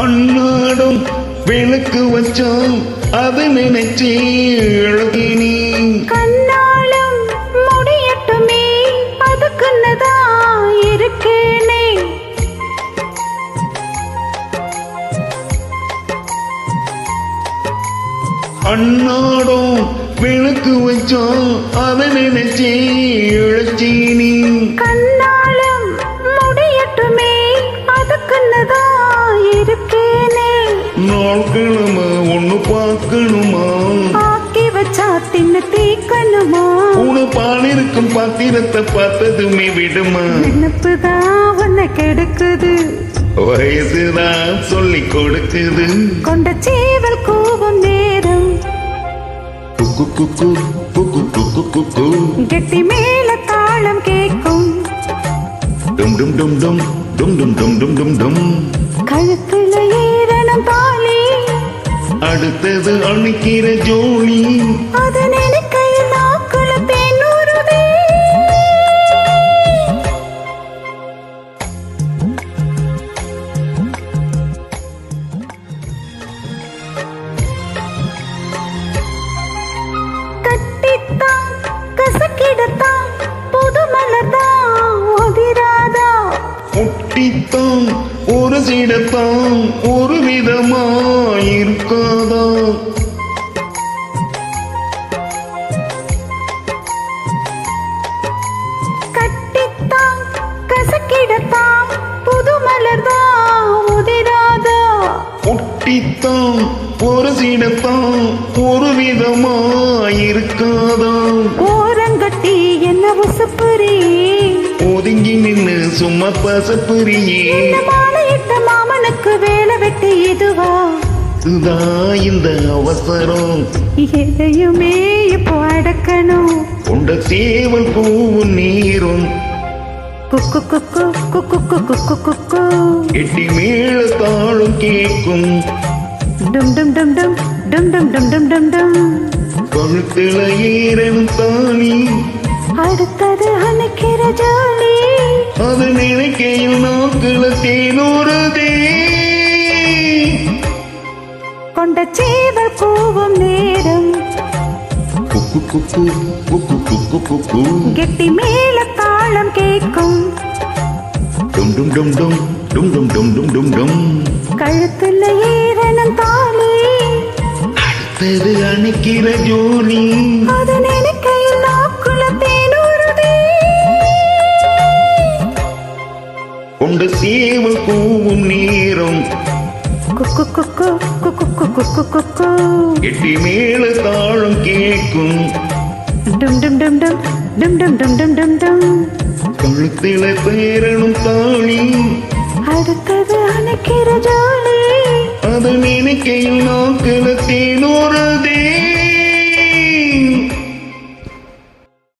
அன்னாடும் விளக்கு வச்சோம் அது நினைச்சே எழுதினி கண்ணாலும் முடியட்டுமே அதுக்குன்னதான் இருக்கேனே அன்னாடும் விளக்கு வச்சோம் அதை நினைச்சே எழுச்சினி கண்ணாலும் முடியட்டுமே அதுக்குன்னதான் இருக்கேனே நாள் கிழமை ஒண்ணு பார்க்கணுமா ஆக்கி வச்சா தின்னு தீக்கணுமா உன பால் இருக்கும் பாத்திரத்தை பார்த்ததுமே விடுமா நினப்புதான் உன்னை கெடுக்குது வயசுதான் சொல்லி கொடுக்குது கொண்ட சேவல் கூவும் நேரம் குக்கு குக்கு குக்கு குக்கு குக்கு கெட்டி மேல தாளம் கேட்கும் டும் டும் டும் டும் டும் டும் டும் டும் டும் டும் கழுத்துல ஏறணும் தாலி அடுத்தது அணிக்கிற ஜோலி அது நினைக்கையில் நாக்குல தேனூறுதே கட்டித்தான் கசக்கிடத்தான் புது மலர்தான் உதிராதா ஒட்டித்தான் ஒரு சிடத்தான் ஒரு விதமா இருக்காதா கட்டித்தான் கசக்கிடத்தான் புது மலர்தான் உதிராதா ஒட்டித்தான் ஒரு சிடத்தான் ஒரு விதமா இருக்காதா ஓரங்கட்டி என்ன உசுப்புரி ஒதுங்கி நின்னு சும்மா பசப்புரியே இந்த மாலையிட்ட மாமனுக்கு வேலை வெட்டி இதுவா இதுதான் இந்த அவசரம் எதையுமே இப்போ அடக்கணும் கொண்ட சேவல் கூவும் நீரும் குக்கு குக்கு குக்கு குக்கு குக்கு குக்கு எட்டி மேல தாளம் கேட்கும் டும் டும் டும் டும் டும் டும் டும் டும் டும் டும் கழுத்துல ஏறனும் தானி அடுத்தது அணைக்கிற ஜாலி அது நினைக்கையில் நாக்குல தேனூறுதே கொண்ட சேவல் கூவும் நேரம் குக்கு குக்கு குக்கு குக்கு குக்கு கெட்டி மேல தாளம் கேட்கும் டும் டும் டும் டும் டும் டும் டும் டும் டும் டும் கழுத்துல ஏறணும் தாலி அடுத்தது அணைக்கிற ஜோலி அது நினைக்கையில் நாக்குல தேனூறுதே கொண்ட சேவல் கூவும் நேரம் குக்கு குக்கு குக்கு குக்கு குக்கு குக்கு எட்டி மேல தாளம் கேட்கும் டும் டும் டும் டும் டும் டும் டும் டும் டும் டும் கழுத்தில பேரனும் தாளி அடுத்தது அணைக்கிற ஜாலி அது நினைக்கையில் நாக்குல தேனூறுதே